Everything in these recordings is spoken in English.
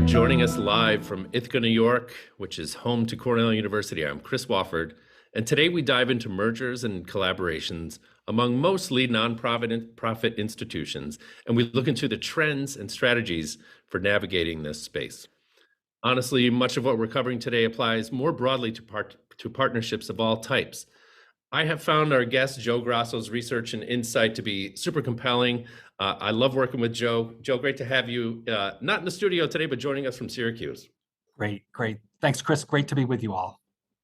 Joining us live from Ithaca, New York, which is home to Cornell University. I'm Chris Wofford, and today we dive into mergers and collaborations among mostly nonprofit institutions, and we look into the trends and strategies for navigating this space. Honestly, much of what we're covering today applies more broadly to partnerships of all types. I have found our guest, Joe Grasso's research and insight to be super compelling. I love working with Joe. Joe, great to have you, not in the studio today, but joining us from Syracuse. Great. Thanks, Chris. Great to be with you all.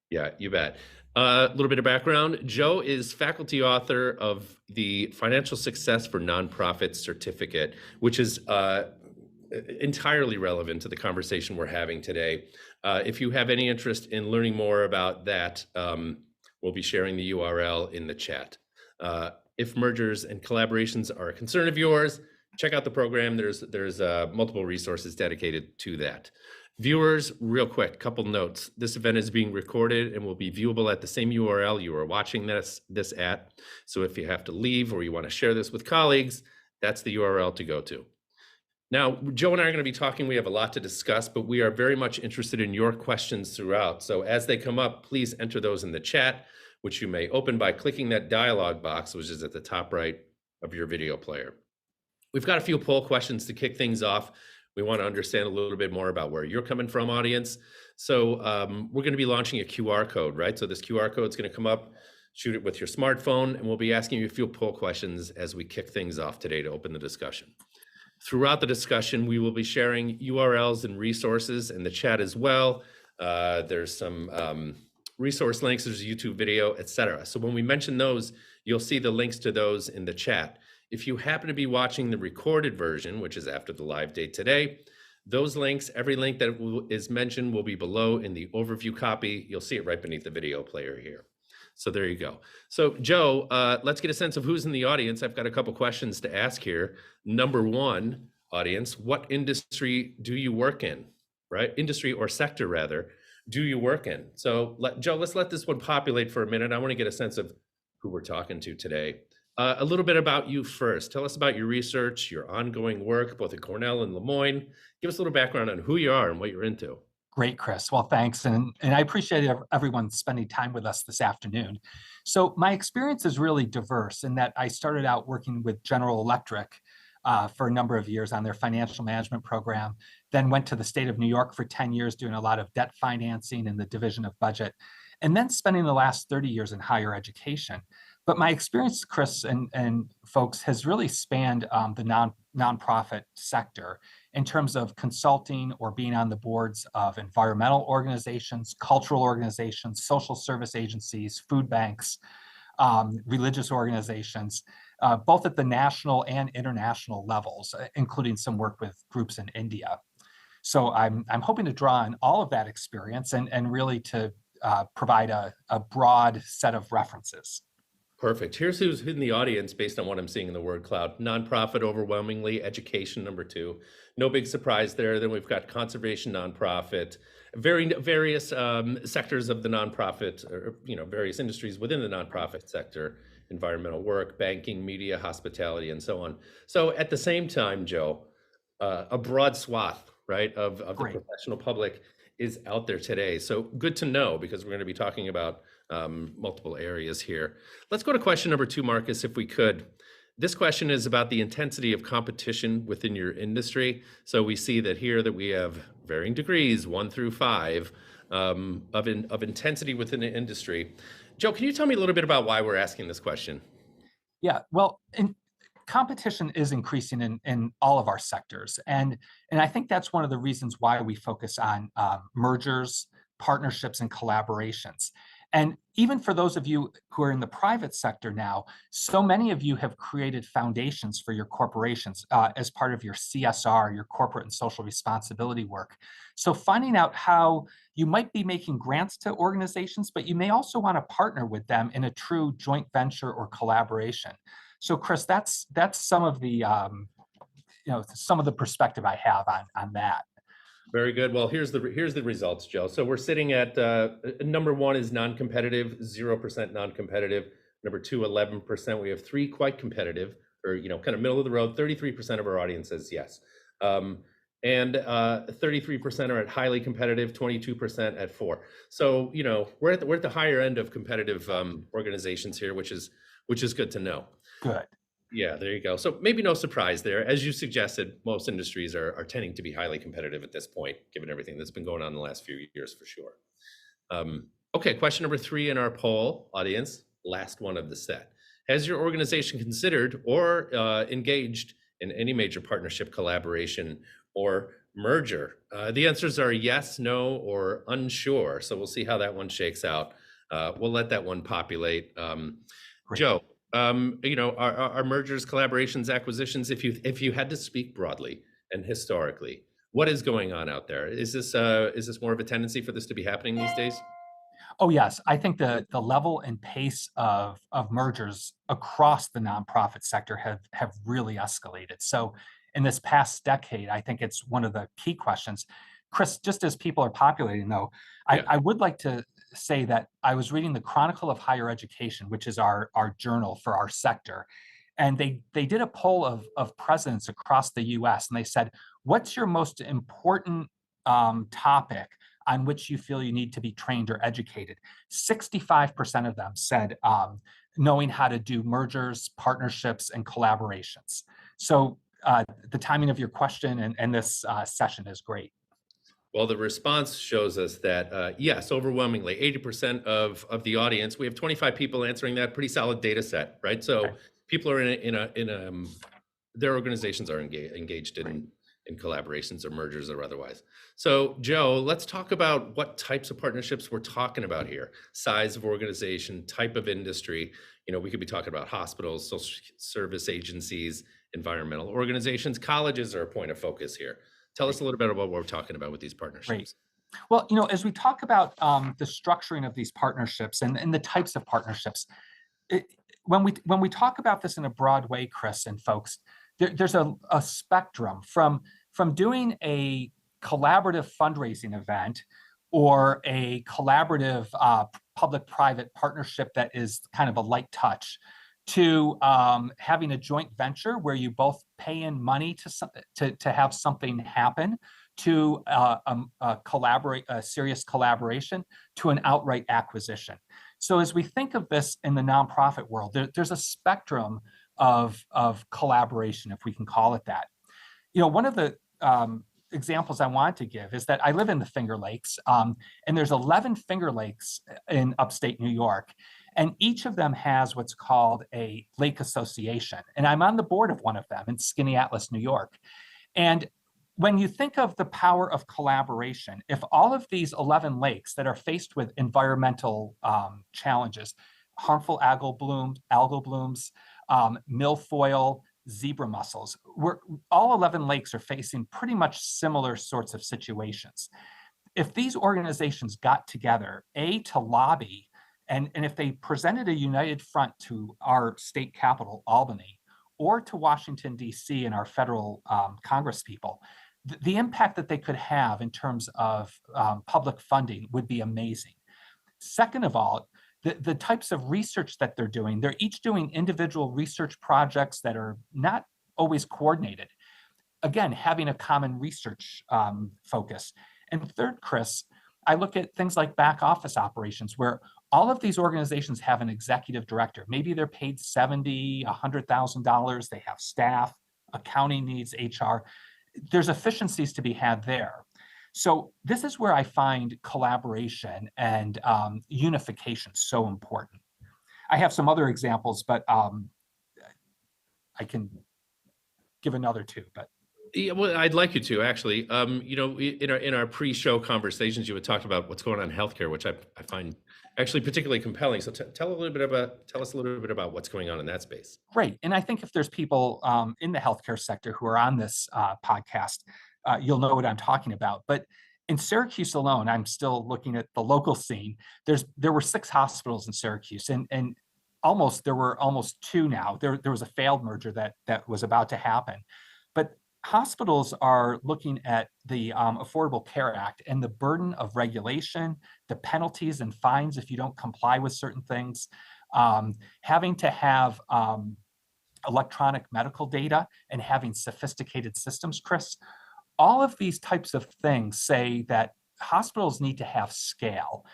Yeah, you bet. A little bit of background. Joe is faculty author of the Financial Success for Nonprofits certificate, which is entirely relevant to the conversation we're having today. If you have any interest in learning more about that, we'll be sharing the URL in the chat. If mergers and collaborations are a concern of yours, check out the program. There's multiple resources dedicated to that. Viewers, real quick, couple notes. This event is being recorded and will be viewable at the same URL you are watching this at. So if you have to leave or you want to share this with colleagues, that's the URL to go to. Now, Joe and I are going to be talking. We have a lot to discuss, but we are very much interested in your questions throughout. So as they come up, please enter those in the chat, which you may open by clicking that dialog box, which is at the top right of your video player. We've got a few poll questions to kick things off. We want to understand a little bit more about where you're coming from, audience. So we're going to be launching a QR code, right? So this QR code is going to come up, shoot it with your smartphone, and we'll be asking you a few poll questions as we kick things off today to open the discussion. Throughout the discussion, we will be sharing URLs and resources in the chat as well. There's some resource links, there's a YouTube video, etc. So when we mention those, you'll see the links to those in the chat. If you happen to be watching the recorded version, which is after the live date today, those links, every link that is mentioned will be below in the overview copy. You'll see it right beneath the video player here. So there you go. So Joe, let's get a sense of who's in the audience. I've got a couple questions to ask here. Number one, audience, what industry do you work in, right? Industry or sector rather, do you work in? So Joe, let's let this one populate for a minute. I want to get a sense of who we're talking to today. A little bit about you first. Tell us about your research, your ongoing work, both at Cornell and Lemoyne. Give us a little background on who you are and what you're into. Great, Chris. Well, thanks. And I appreciate everyone spending time with us this afternoon. So my experience is really diverse in that I started out working with General Electric for a number of years on their financial management program, then went to the state of New York for 10 years doing a lot of debt financing in the division of budget, and then spending the last 30 years in higher education. But my experience, Chris and folks, has really spanned the nonprofit sector in terms of consulting or being on the boards of environmental organizations, cultural organizations, social service agencies, food banks, religious organizations, both at the national and international levels, including some work with groups in India. So I'm hoping to draw on all of that experience and really to provide a broad set of references. Perfect. Here's who's in the audience based on what I'm seeing in the word cloud. Nonprofit overwhelmingly, education number two. No big surprise there. Then we've got conservation nonprofit, various sectors of the nonprofit, or various industries within the nonprofit sector, environmental work, banking, media, hospitality, and so on. So at the same time, Joe, a broad swath, right, of the professional public is out there today. So good to know, because we're going to be talking about multiple areas here. Let's go to question number two, Marcus, if we could. This question is about the intensity of competition within your industry. So we see that here that we have varying degrees, 1 through 5, of intensity within the industry. Joe, can you tell me a little bit about why we're asking this question? Yeah, well, competition is increasing in all of our sectors. And I think that's one of the reasons why we focus on mergers, partnerships, and collaborations. And even for those of you who are in the private sector now, so many of you have created foundations for your corporations as part of your CSR, your corporate and social responsibility work. So finding out how you might be making grants to organizations, but you may also want to partner with them in a true joint venture or collaboration. So Chris, that's some of the some of the perspective I have on that. Very good. Well, here's the results, Joe. So we're sitting at number one is non-competitive, 0% non-competitive. Number two, 11%. We have 3 quite competitive, or kind of middle of the road. 33% of our audience says yes. and 33% are at highly competitive, 22% at 4. So, you know, we're at the higher end of competitive organizations here, which is good to know. Good. Yeah, there you go. So maybe no surprise there. As you suggested, most industries are tending to be highly competitive at this point, given everything that's been going on in the last few years, for sure. Okay, question number 3 in our poll, audience, last one of the set. Has your organization considered or engaged in any major partnership, collaboration, or merger? The answers are yes, no, or unsure. So we'll see how that one shakes out. We'll let that one populate. Great. Joe, you know, our mergers, collaborations, acquisitions, if you had to speak broadly and historically, what is going on out there? Is this more of a tendency for this to be happening these days? Oh, yes. I think the level and pace of mergers across the nonprofit sector have really escalated. So in this past decade, I think it's one of the key questions. Chris, just as people are populating, though, Yeah. I would like to say that I was reading the Chronicle of Higher Education, which is our journal for our sector, and they did a poll of presidents across the U.S. and they said, "What's your most important topic on which you feel you need to be trained or educated?" 65% of them said knowing how to do mergers, partnerships, and collaborations. So the timing of your question and this session is great. Well, the response shows us that yes, overwhelmingly, 80% of the audience. We have 25 people answering that. Pretty solid data set, right? So Okay. people are their organizations are engaged in collaborations or mergers or otherwise. So, Joe, let's talk about what types of partnerships we're talking about here. Size of organization, type of industry. You know, we could be talking about hospitals, social service agencies, environmental organizations. Colleges are a point of focus here. Tell us a little bit about what we're talking about with these Great. partnerships. Well, you know, as we talk about the structuring of these partnerships and the types of partnerships, it, when we talk about this in a broad way, Chris and folks, there's a spectrum from doing a collaborative fundraising event or a collaborative public-private partnership that is kind of a light touch to having a joint venture where you both pay in money to have something happen, to a serious collaboration, to an outright acquisition. So as we think of this in the nonprofit world, there's a spectrum of collaboration, if we can call it that. You know, one of the examples I want to give is that I live in the Finger Lakes, and there's 11 Finger Lakes in upstate New York, and each of them has what's called a lake association. And I'm on the board of one of them in Skaneateles, New York. And when you think of the power of collaboration, if all of these 11 lakes that are faced with environmental challenges, harmful algal blooms, milfoil, zebra mussels, all 11 lakes are facing pretty much similar sorts of situations. If these organizations got together, to lobby, and if they presented a united front to our state capital, Albany, or to Washington, D.C. and our federal Congress people, the impact that they could have in terms of public funding would be amazing. Second of all, the types of research that they're each doing individual research projects that are not always coordinated. Again, having a common research focus. And third, Chris, I look at things like back office operations where all of these organizations have an executive director. Maybe they're paid $70,000, $100,000. They have staff, accounting needs, HR. There's efficiencies to be had there. So this is where I find collaboration and unification so important. I have some other examples, but I can give another two. But Yeah, well, I'd like you to actually. You know, in our pre-show conversations, you had talked about what's going on in healthcare, which I find actually particularly compelling. So tell us a little bit about what's going on in that space. great. And I think if there's people in the healthcare sector who are on this podcast, you'll know what I'm talking about. But in Syracuse alone, I'm still looking at the local scene. There were 6 hospitals in Syracuse, and there were almost 2 now. There was a failed merger that was about to happen. But hospitals are looking at the Affordable Care Act and the burden of regulation, the penalties and fines if you don't comply with certain things, having to have electronic medical data and having sophisticated systems, Chris. all of these types of things say that hospitals need to have scale.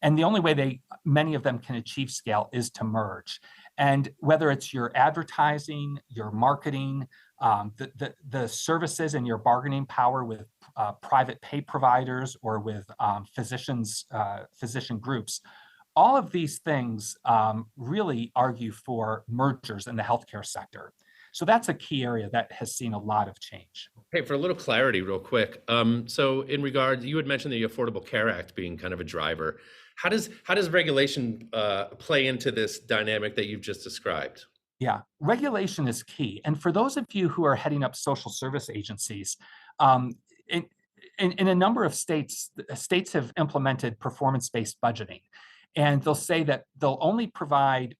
And the only way many of them can achieve scale is to merge. And whether it's your advertising, your marketing, the services and your bargaining power with private pay providers or with physician groups, all of these things really argue for mergers in the healthcare sector. So that's a key area that has seen a lot of change. Hey, for a little clarity, real quick. So in regard, you had mentioned the Affordable Care Act being kind of a driver. How does regulation play into this dynamic that you've just described? Yeah, regulation is key. And for those of you who are heading up social service agencies, um, in, in a number of states, states have implemented performance-based budgeting. And they'll say that they'll only provide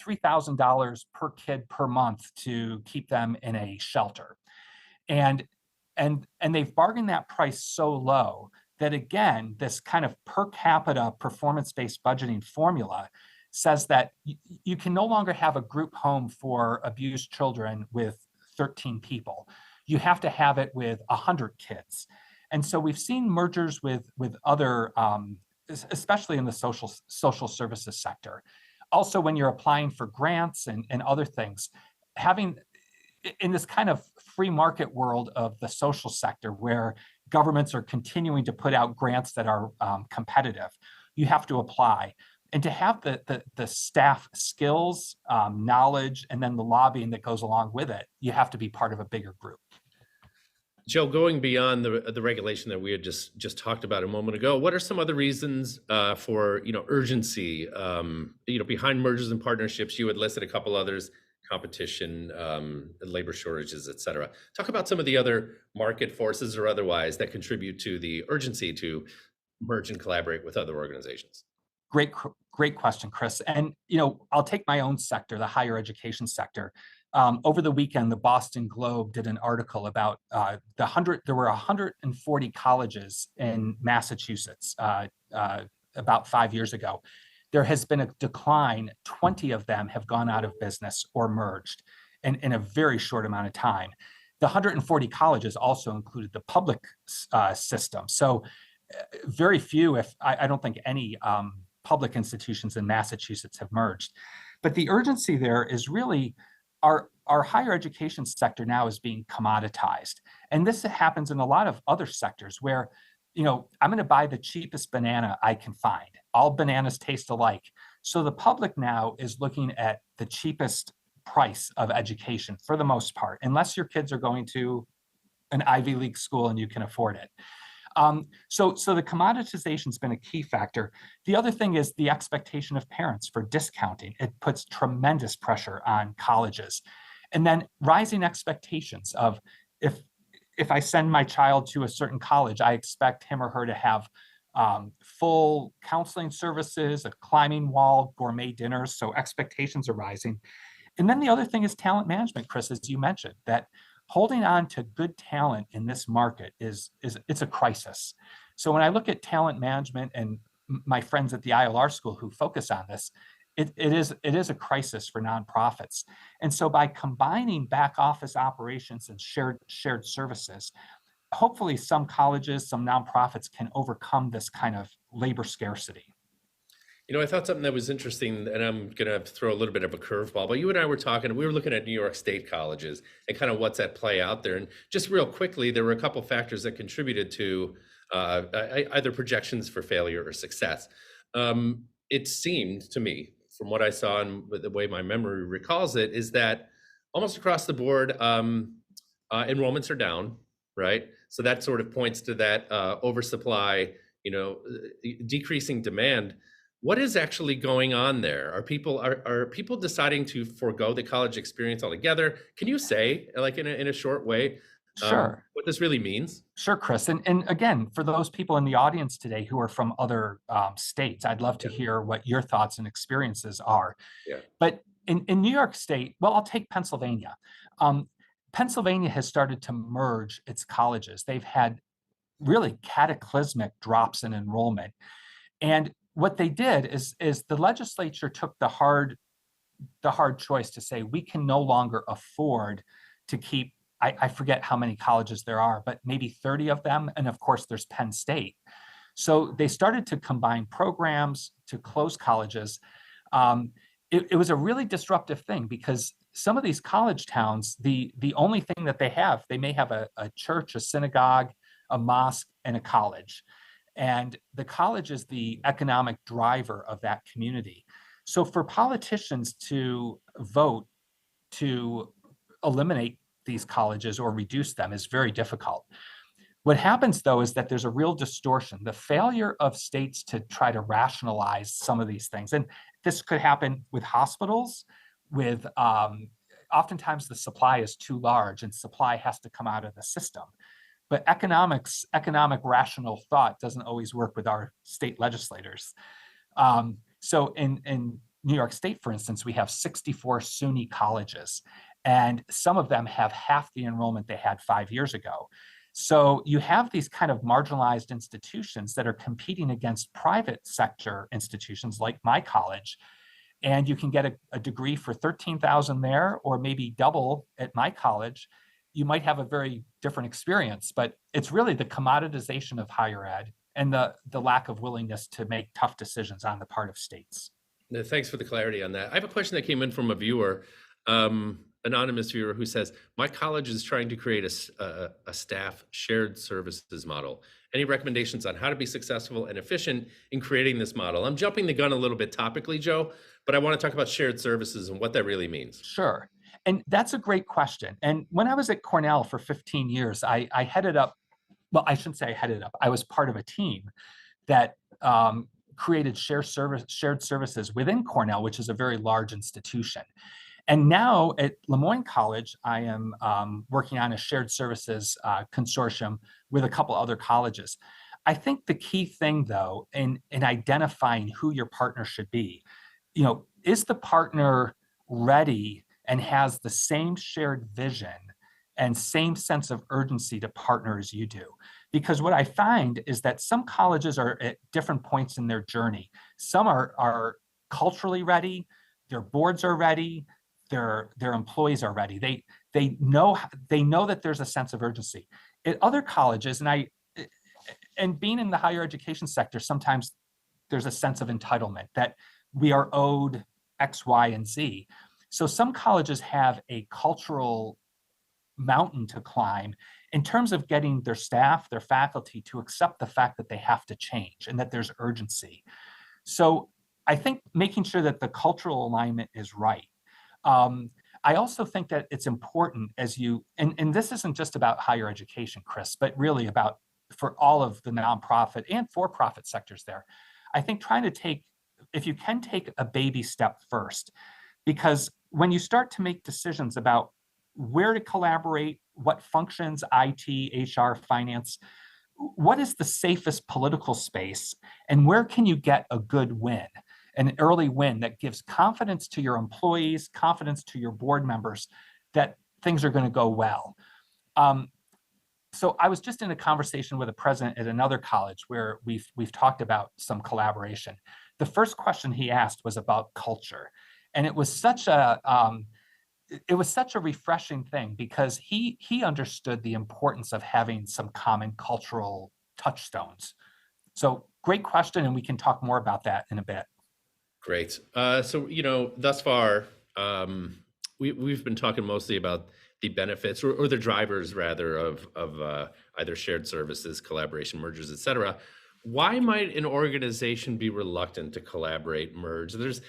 $3,000 per kid per month to keep them in a shelter. And they've bargained that price so low that, again, this kind of per capita performance-based budgeting formula says that you can no longer have a group home for abused children with 13 people. You have to have it with 100 kids. And so we've seen mergers with other, especially in the social services sector. Also, when you're applying for grants and other things, having in this kind of free market world of the social sector where governments are continuing to put out grants that are competitive, you have to apply. And to have the staff skills, knowledge, and then the lobbying that goes along with it, you have to be part of a bigger group. Joe, going beyond the regulation that we had just talked about a moment ago, what are some other reasons for urgency behind mergers and partnerships? You had listed a couple others: competition, labor shortages, et cetera. Talk about some of the other market forces or otherwise that contribute to the urgency to merge and collaborate with other organizations. Great question, Chris. And I'll take my own sector, the higher education sector. Over the weekend, the Boston Globe did an article about there were 140 colleges in Massachusetts about 5 years ago. There has been a decline. 20 of them have gone out of business or merged in a very short amount of time. The 140 colleges also included the public system. So very few, if I don't think any public institutions in Massachusetts have merged. But the urgency there is really our higher education sector now is being commoditized. And this happens in a lot of other sectors where, I'm going to buy the cheapest banana I can find. All bananas taste alike. So the public now is looking at the cheapest price of education for the most part, unless your kids are going to an Ivy League school and you can afford it. So the commoditization has been a key factor. The other thing is the expectation of parents for discounting. It puts tremendous pressure on colleges. And then rising expectations of if I send my child to a certain college, I expect him or her to have full counseling services, a climbing wall, gourmet dinners. So expectations are rising. And then the other thing is talent management, Chris, as you mentioned, that holding on to good talent in this market it's a crisis. So when I look at talent management and my friends at the ILR school who focus on this, it is a crisis for nonprofits. And so by combining back office operations and shared services, hopefully some colleges, some nonprofits can overcome this kind of labor scarcity. I thought something that was interesting, and I'm going to throw a little bit of a curveball, but you and I were talking, we were looking at New York State colleges and kind of what's at play out there. And just real quickly, there were a couple factors that contributed to either projections for failure or success. It seemed to me, from what I saw and the way my memory recalls it, is that almost across the board, enrollments are down, right? So that sort of points to that oversupply, decreasing demand. What is actually going on there? Are people deciding to forego the college experience altogether? Can you say, like in a short way, Sure. what this really means? Sure, Chris. And again, for those people in the audience today who are from other states, I'd love to hear what your thoughts and experiences are. Yeah. But in New York State, well, I'll take Pennsylvania. Pennsylvania has started to merge its colleges. They've had really cataclysmic drops in enrollment. And what they did is the legislature took the hard choice to say we can no longer afford to keep I forget how many colleges there are, but maybe 30 of them. And of course, there's Penn State. So they started to combine programs to close colleges. Um, it was a really disruptive thing because some of these college towns, the only thing that they may have a church, a synagogue, a mosque, and a college. And the college is the economic driver of that community. So for politicians to vote to eliminate these colleges or reduce them is very difficult. What happens, though, is that there's a real distortion. The failure of states to try to rationalize some of these things, and this could happen with hospitals, with oftentimes the supply is too large and supply has to come out of the system. But economic rational thought doesn't always work with our state legislators. So in New York State, for instance, we have 64 SUNY colleges, and some of them have half the enrollment they had 5 years ago. So you have these kind of marginalized institutions that are competing against private sector institutions like my college. And you can get a degree for $13,000 there, or maybe double at my college. You might have a very different experience, but it's really the commoditization of higher ed and the lack of willingness to make tough decisions on the part of states. Thanks for the clarity on that. I have a question that came in from a viewer, anonymous viewer, who says, my college is trying to create a staff shared services model. Any recommendations on how to be successful and efficient in creating this model? I'm jumping the gun a little bit topically, Joe, but I want to talk about shared services and what that really means. Sure. And that's a great question. And when I was at Cornell for 15 years, I headed up, well, I shouldn't say I headed up, I was part of a team that created shared services within Cornell, which is a very large institution. And now at Lemoyne College, I am working on a shared services consortium with a couple other colleges. I think the key thing, though, in identifying who your partner should be, is the partner ready and has the same shared vision and same sense of urgency to partner as you do? Because what I find is that some colleges are at different points in their journey. Some are culturally ready, their boards are ready, their employees are ready. They know that there's a sense of urgency. At other colleges, and being in the higher education sector, sometimes there's a sense of entitlement that we are owed X, Y, and Z. So some colleges have a cultural mountain to climb in terms of getting their staff, their faculty to accept the fact that they have to change and that there's urgency. So I think making sure that the cultural alignment is right. I also think that it's important and this isn't just about higher education, Chris, but really about for all of the nonprofit and for-profit sectors there. I think if you can take a baby step first, because when you start to make decisions about where to collaborate, what functions, IT, HR, finance, what is the safest political space, and where can you get a good win, an early win that gives confidence to your employees, confidence to your board members that things are going to go well. So I was just in a conversation with a president at another college where we've talked about some collaboration. The first question he asked was about culture, and it was such a refreshing thing because he understood the importance of having some common cultural touchstones. So great question, and we can talk more about that in a bit. Great. So thus far, we've been talking mostly about the benefits or the drivers rather of either shared services, collaboration, mergers, et cetera. Why might an organization be reluctant to collaborate, merge? There's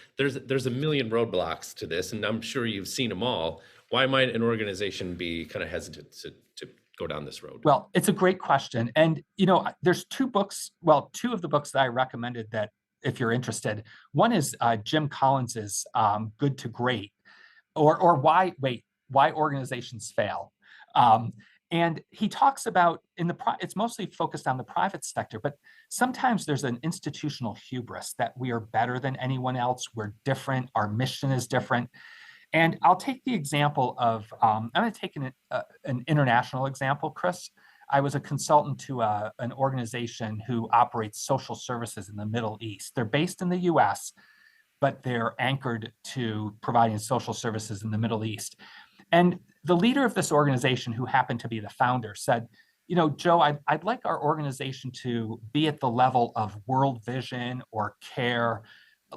a million roadblocks to this, and I'm sure you've seen them all. Why might an organization be kind of hesitant to go down this road? Well, it's a great question. And, there's two of the books that I recommended that if you're interested. One is Jim Collins's Good to Great, or Why Organizations Fail. And he talks about it's mostly focused on the private sector, but sometimes there's an institutional hubris that we are better than anyone else. We're different. Our mission is different. And I'll take the example of, I'm going to take an international example, Chris. I was a consultant to an organization who operates social services in the Middle East. They're based in the US, but they're anchored to providing social services in the Middle East. And the leader of this organization, who happened to be the founder, said, Joe, I'd like our organization to be at the level of World Vision or CARE,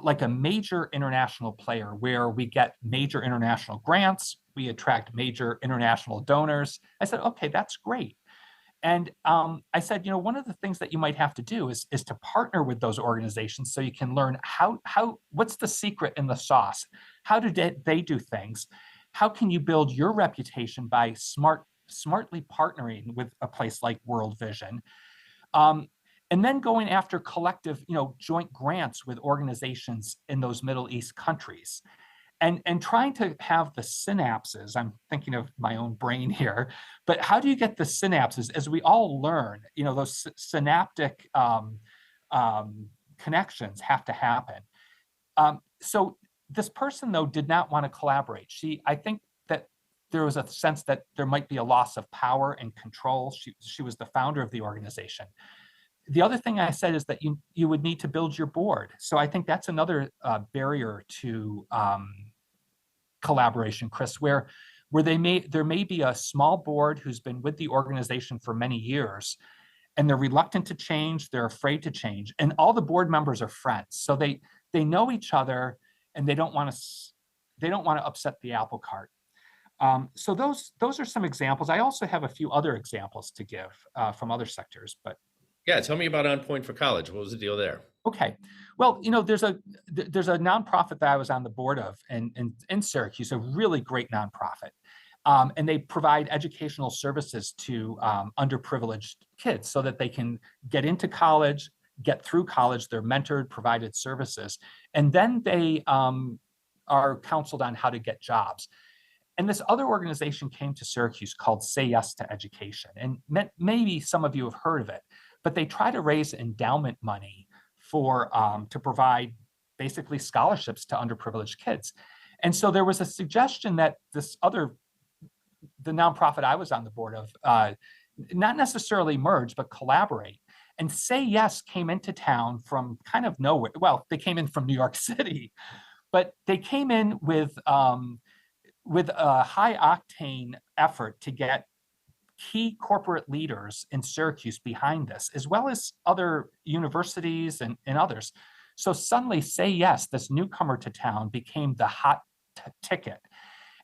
like a major international player where we get major international grants, we attract major international donors. I said, okay, that's great. And I said, one of the things that you might have to do is to partner with those organizations so you can learn what's the secret in the sauce? How do they do things? How can you build your reputation by smartly partnering with a place like World Vision? And then going after collective, joint grants with organizations in those Middle East countries. And trying to have the synapses, I'm thinking of my own brain here, but how do you get the synapses as we all learn, those synaptic connections have to happen. So this person, though, did not want to collaborate. I think that there was a sense that there might be a loss of power and control. She was the founder of the organization. The other thing I said is that you would need to build your board. So I think that's another barrier to collaboration, Chris, where there may be a small board who's been with the organization for many years, and they're reluctant to change, they're afraid to change, and all the board members are friends, so they know each other, and they don't want to upset the apple cart. So those are some examples. I also have a few other examples to give from other sectors, but Yeah, tell me about On Point for College. What was the deal there? okay. Well, there's a nonprofit that I was on the board of in Syracuse, a really great nonprofit. And they provide educational services to underprivileged kids so that they can get into college, get through college. They're mentored, provided services, and then they are counseled on how to get jobs. And this other organization came to Syracuse called Say Yes to Education. And maybe some of you have heard of it, but they try to raise endowment money to provide basically scholarships to underprivileged kids. And so there was a suggestion that the nonprofit I was on the board of, not necessarily merge, but collaborate. And Say Yes came into town from kind of nowhere. Well, they came in from New York City, but they came in with a high octane effort to get key corporate leaders in Syracuse behind this, as well as other universities and others. So suddenly Say Yes, this newcomer to town, became the hot ticket.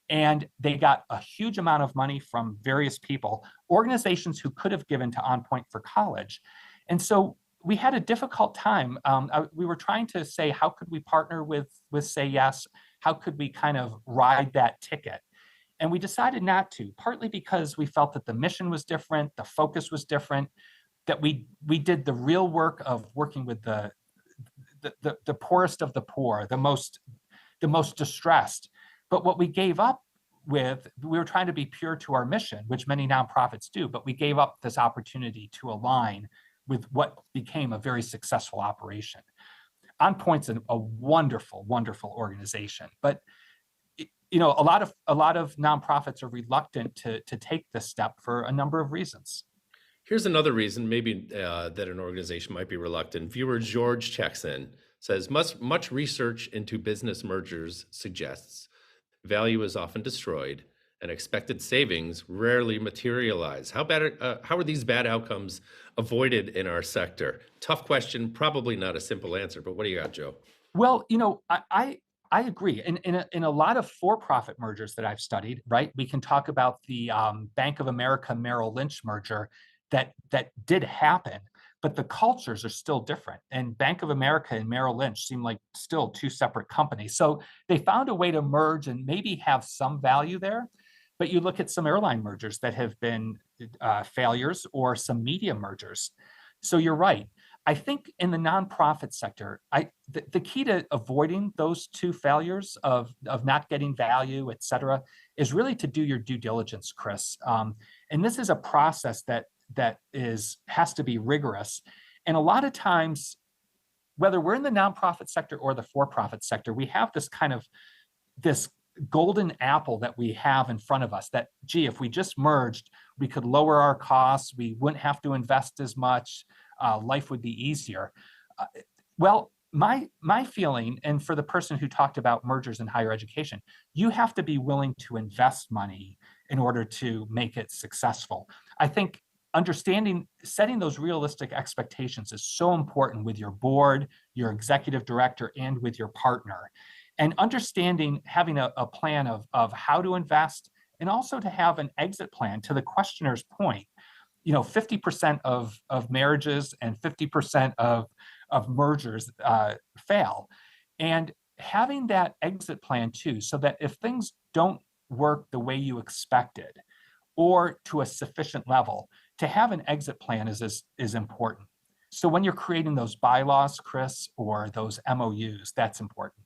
And they got a huge amount of money from various people, organizations who could have given to On Point for College. And so we had a difficult time. We were trying to say, how could we partner with Say Yes? How could we kind of ride that ticket? And we decided not to, partly because we felt that the mission was different, the focus was different, that we did the real work of working with the poorest of the poor, the most distressed. But what we gave up with, we were trying to be pure to our mission, which many nonprofits do, but we gave up this opportunity to align with what became a very successful operation. On Point's a wonderful, wonderful organization, but a lot of nonprofits are reluctant to take this step for a number of reasons. Here's another reason maybe that an organization might be reluctant. Viewer George checks in, says, much research into business mergers suggests value is often destroyed and expected savings rarely materialize. How are these bad outcomes avoided in our sector? Tough question, probably not a simple answer, but what do you got, Joe? Well, I agree. In a lot of for-profit mergers that I've studied, right, we can talk about the Bank of America Merrill Lynch merger that did happen, but the cultures are still different. And Bank of America and Merrill Lynch seem like still two separate companies. So they found a way to merge and maybe have some value there. But you look at some airline mergers that have been failures, or some media mergers. So you're right. I think in the nonprofit sector, the key to avoiding those two failures of not getting value, et cetera, is really to do your due diligence, Chris. And this is a process that has to be rigorous. And a lot of times, whether we're in the nonprofit sector or the for-profit sector, we have this golden apple that we have in front of us that, gee, if we just merged, we could lower our costs, we wouldn't have to invest as much, life would be easier. Well, my feeling, and for the person who talked about mergers in higher education, you have to be willing to invest money in order to make it successful. I think setting those realistic expectations is so important with your board, your executive director, and with your partner. And understanding, having a plan of how to invest, and also to have an exit plan. To the questioner's point, 50% of marriages and 50% of mergers fail. And having that exit plan too, so that if things don't work the way you expected or to a sufficient level, to have an exit plan is important. So when you're creating those bylaws, Chris, or those MOUs, that's important.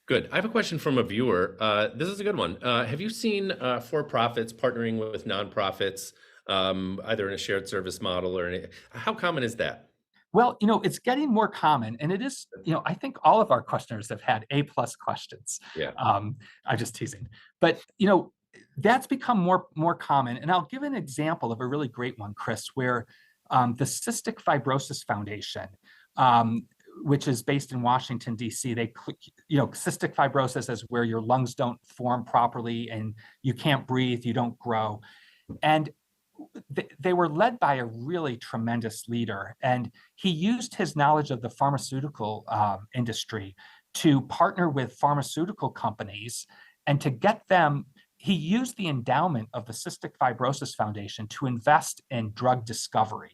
Good. I have a question from a viewer. This is a good one. Have you seen for-profits partnering with nonprofits, either in a shared service model or how common is that? Well, it's getting more common, and it is, I think all of our questioners have had A-plus questions. Yeah. I'm just teasing, but that's become more common. And I'll give an example of a really great one, Chris, where the Cystic Fibrosis Foundation, which is based in Washington, D.C., cystic fibrosis is where your lungs don't form properly and you can't breathe, you don't grow. And they were led by a really tremendous leader, and he used his knowledge of the pharmaceutical industry to partner with pharmaceutical companies and to get them. He used the endowment of the Cystic Fibrosis Foundation to invest in drug discovery.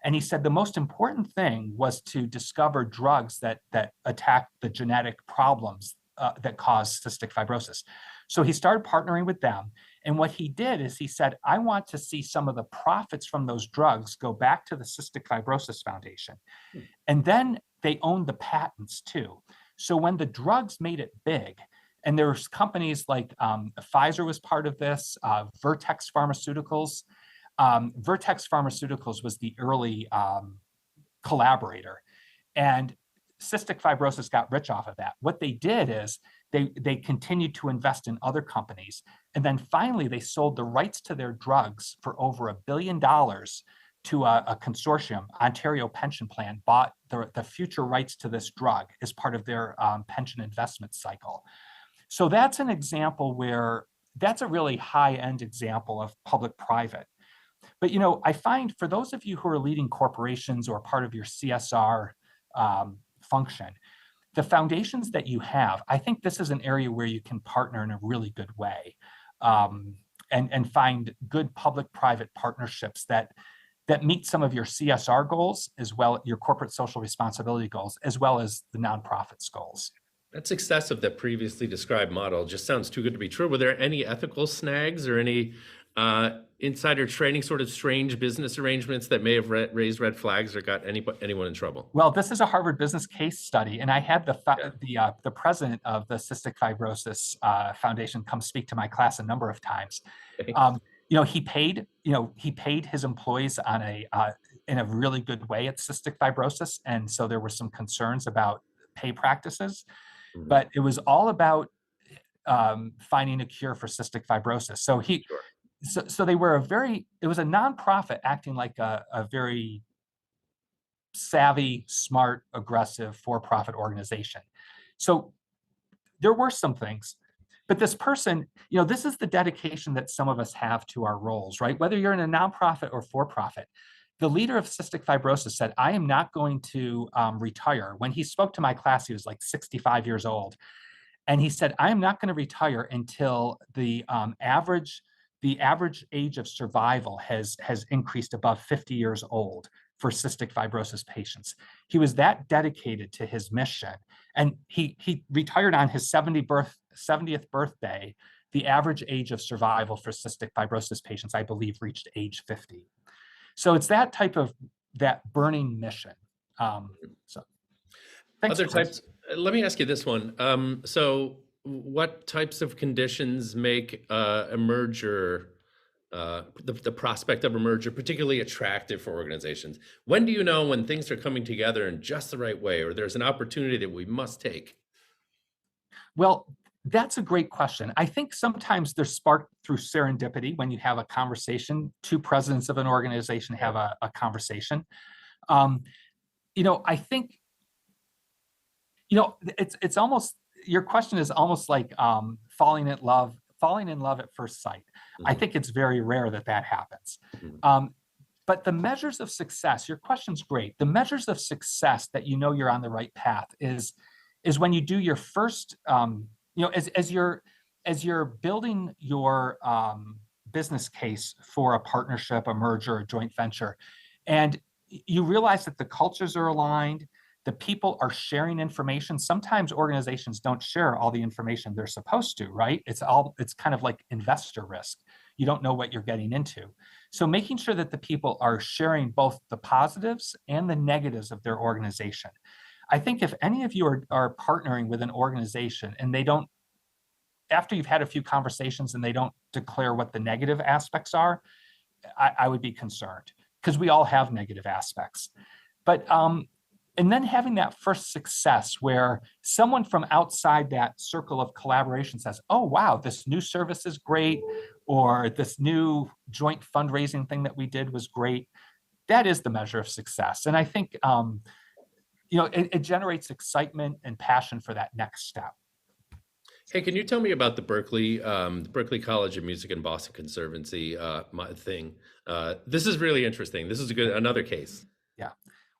And he said the most important thing was to discover drugs that attack the genetic problems that cause cystic fibrosis. So he started partnering with them. And what he did is he said, I want to see some of the profits from those drugs go back to the Cystic Fibrosis Foundation. And then they owned the patents too. So when the drugs made it big, and there's companies like Pfizer was part of this, Vertex Pharmaceuticals. Vertex Pharmaceuticals was the early collaborator. And cystic fibrosis got rich off of that. What they did is they continued to invest in other companies. And then finally, they sold the rights to their drugs for over $1 billion to a consortium. Ontario Pension Plan bought the future rights to this drug as part of their pension investment cycle. So that's an example where that's a really high-end example of public-private. But I find for those of you who are leading corporations or part of your CSR function, the foundations that you have, I think this is an area where you can partner in a really good way, and find good public-private partnerships that meet some of your CSR goals, as well your corporate social responsibility goals, as well as the nonprofits goals. That success of the previously described model just sounds too good to be true. Were there any ethical snags or any insider trading, sort of strange business arrangements that may have raised red flags or got anyone in trouble? Well, this is a Harvard Business case study, and I had the president of the Cystic Fibrosis Foundation come speak to my class a number of times. Okay. He paid his employees on in a really good way at cystic fibrosis, and so there were some concerns about pay practices, but it was all about finding a cure for cystic fibrosis. So Sure. So they were it was a nonprofit acting like a very savvy, smart, aggressive for-profit organization. So there were some things, but this person, this is the dedication that some of us have to our roles, right? Whether you're in a nonprofit or for-profit. The leader of cystic fibrosis said, I am not going to retire. When he spoke to my class, he was like 65 years old. And he said, I am not going to retire until the average age of survival has increased above 50 years old for cystic fibrosis patients. He was that dedicated to his mission. And he retired on his 70th birthday. The average age of survival for cystic fibrosis patients, I believe, reached age 50. So it's that type of burning mission. So thanks. Other types. Let me ask you this one. So what types of conditions make a merger, the prospect of a merger, particularly attractive for organizations? When do you know when things are coming together in just the right way, or there's an opportunity that we must take? Well, that's a great question. I think sometimes they're sparked through serendipity when you have a conversation. Two presidents of an organization have a conversation. I think It's almost, your question is almost like falling in love at first sight. I Mhm, think it's very rare that that happens. mhm. Um, but the measures of success, your question's great. The measures of success that you know you're on the right path is when you do your first, as you're building your business case for a partnership, a merger, a joint venture, and you realize that the cultures are aligned, the people are sharing information. Sometimes organizations don't share all the information they're supposed to, right? It's kind of like investor risk. You don't know what you're getting into. So making sure that the people are sharing both the positives and the negatives of their organization. I think if any of you are partnering with an organization and they don't, after you've had a few conversations and they don't declare what the negative aspects are, I would be concerned, because we all have negative aspects. But and then having that first success where someone from outside that circle of collaboration says, oh wow, this new service is great, or this new joint fundraising thing that we did was great. That is the measure of success. And I think it generates excitement and passion for that next step. Hey, can you tell me about the Berkeley College of Music and Boston Conservancy thing? This is really interesting. This is another case. Yeah.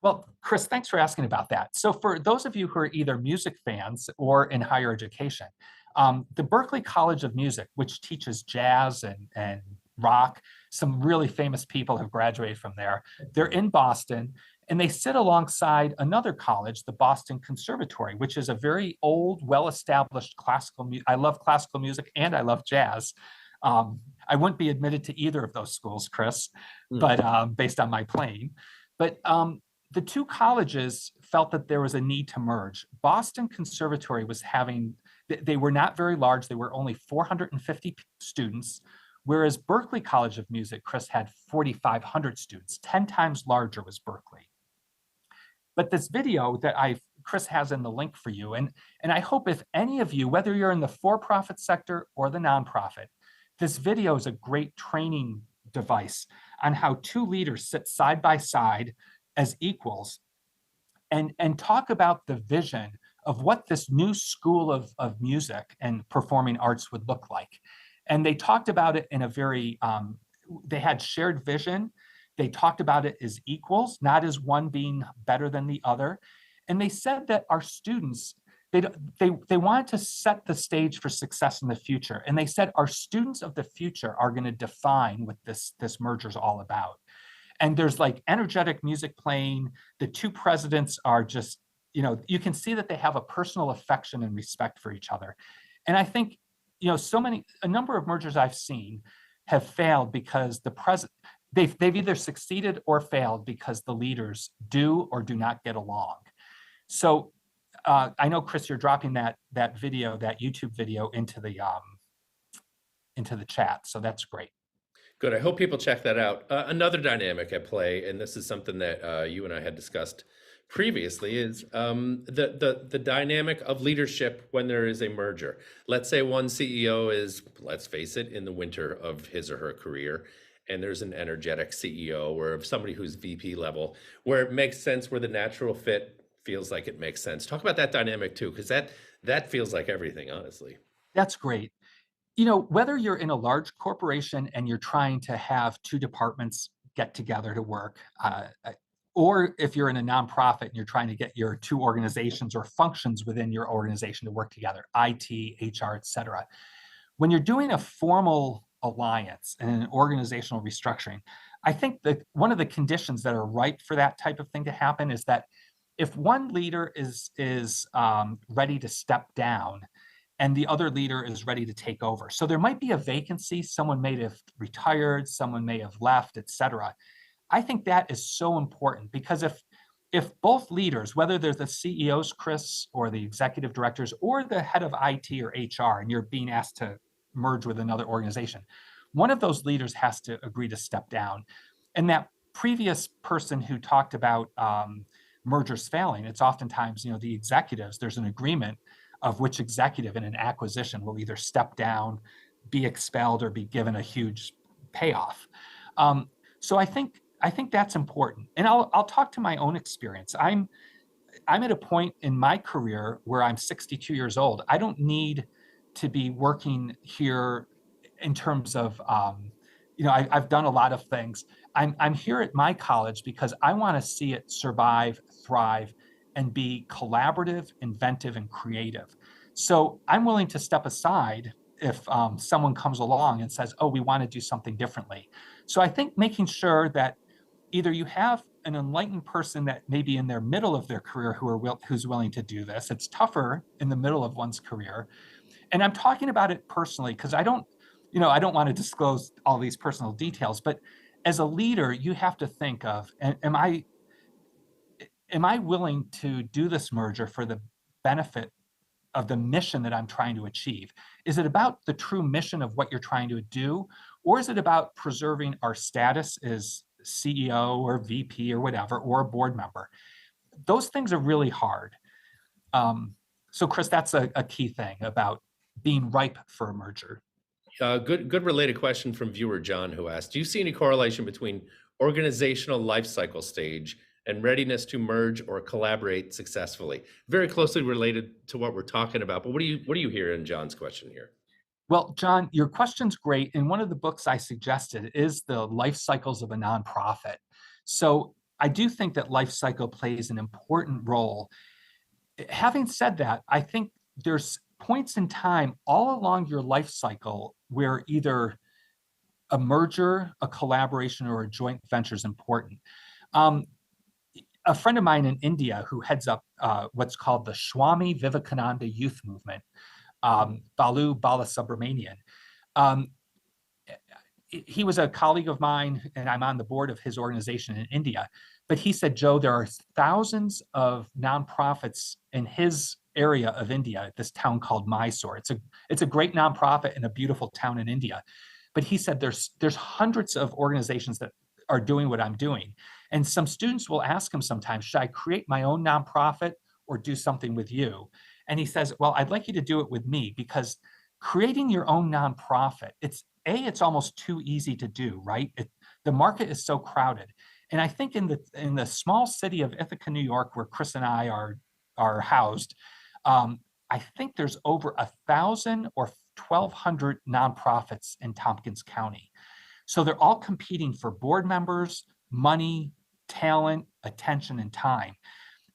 Well, Chris, thanks for asking about that. So for those of you who are either music fans or in higher education, the Berkeley College of Music, which teaches jazz and rock, some really famous people have graduated from there. They're in Boston, and they sit alongside another college, the Boston Conservatory, which is a very old, well-established classical music. I love classical music and I love jazz. I wouldn't be admitted to either of those schools, Chris, Hmm. but based on my playing. But the two colleges felt that there was a need to merge. Boston Conservatory was having, they were not very large. They were only 450 students, whereas Berklee College of Music, Chris, had 4,500 students. 10 times larger was Berkeley. But this video that Chris has in the link for you, and I hope if any of you, whether you're in the for-profit sector or the nonprofit, this video is a great training device on how two leaders sit side by side as equals and talk about the vision of what this new school of music and performing arts would look like. And they talked about it in a very, they had shared vision. They talked about it as equals, not as one being better than the other. And they said that our students, they wanted to set the stage for success in the future. And they said our students of the future are going to define what this merger is all about. And there's like energetic music playing. The two presidents are just, you can see that they have a personal affection and respect for each other. And I think, a number of mergers I've seen have failed because they've either succeeded or failed because the leaders do or do not get along. So I know, Chris, you're dropping that video, that YouTube video into the chat. So that's great. Good. I hope people check that out. Another dynamic at play, and this is something that you and I had discussed previously, is the dynamic of leadership when there is a merger. Let's say one CEO is, let's face it, in the winter of his or her career, and there's an energetic CEO or somebody who's VP level, where it makes sense, where the natural fit feels like it makes sense. Talk about that dynamic too, because that feels like everything, honestly. That's great. Whether you're in a large corporation and you're trying to have two departments get together to work, or if you're in a nonprofit and you're trying to get your two organizations or functions within your organization to work together, IT, HR, et cetera. When you're doing a formal alliance and an organizational restructuring, I think that one of the conditions that are ripe for that type of thing to happen is that if one leader is ready to step down, and the other leader is ready to take over. So there might be a vacancy, someone may have retired, someone may have left, et cetera. I think that is so important, because if both leaders, whether they're the CEOs, Chris, or the executive directors, or the head of IT or HR, and you're being asked to merge with another organization, one of those leaders has to agree to step down. And that previous person who talked about mergers failing, it's oftentimes, the executives, there's an agreement of which executive in an acquisition will either step down, be expelled, or be given a huge payoff. So I think that's important. And I'll talk to my own experience. I'm at a point in my career where I'm 62 years old. I don't need to be working here in terms of, I've done a lot of things. I'm here at my college because I want to see it survive, thrive, and be collaborative, inventive, and creative. So I'm willing to step aside if someone comes along and says, oh, we want to do something differently. So I think making sure that either you have an enlightened person that may be in their middle of their career who's willing to do this. It's tougher in the middle of one's career. And I'm talking about it personally because I don't want to disclose all these personal details, but as a leader, you have to think of, am I willing to do this merger for the benefit of the mission that I'm trying to achieve? Is it about the true mission of what you're trying to do? Or is it about preserving our status as CEO or VP or whatever, or a board member? Those things are really hard. So Chris, that's a key thing about being ripe for a merger. Good related question from viewer John, who asked, do you see any correlation between organizational life cycle stage and readiness to merge or collaborate successfully? Very closely related to what we're talking about, but what do you hear in John's question here? Well, John, your question's great. And one of the books I suggested is The Life Cycles of a Nonprofit. So I do think that life cycle plays an important role. Having said that, I think there's points in time all along your life cycle where either a merger, a collaboration, or a joint venture is important. A friend of mine in India who heads up what's called the Swami Vivekananda Youth Movement, Balu Balasubramanian. He was a colleague of mine, and I'm on the board of his organization in India. But he said, Joe, there are thousands of nonprofits in his area of India, this town called Mysore. It's a great nonprofit in a beautiful town in India. But he said there's hundreds of organizations that are doing what I'm doing. And some students will ask him sometimes, should I create my own nonprofit or do something with you? And he says, well, I'd like you to do it with me, because creating your own nonprofit, it's almost too easy to do, right? The market is so crowded. And I think in the small city of Ithaca, New York, where Chris and I are housed, I think there's over 1,000 or 1,200 nonprofits in Tompkins County. So they're all competing for board members, money, talent, attention, and time.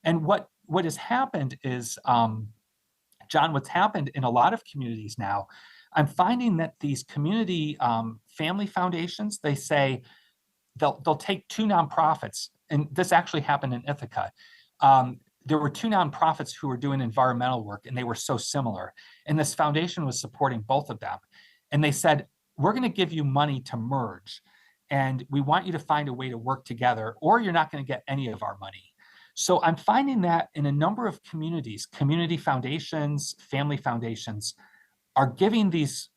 And what has happened is, John, what's happened in a lot of communities now, I'm finding that these community family foundations, they say they'll take two nonprofits, and this actually happened in Ithaca. There were two nonprofits who were doing environmental work, and they were so similar. And this foundation was supporting both of them. And they said, we're going to give you money to merge, and we want you to find a way to work together, or you're not going to get any of our money. So I'm finding that in a number of communities, community foundations, family foundations are giving these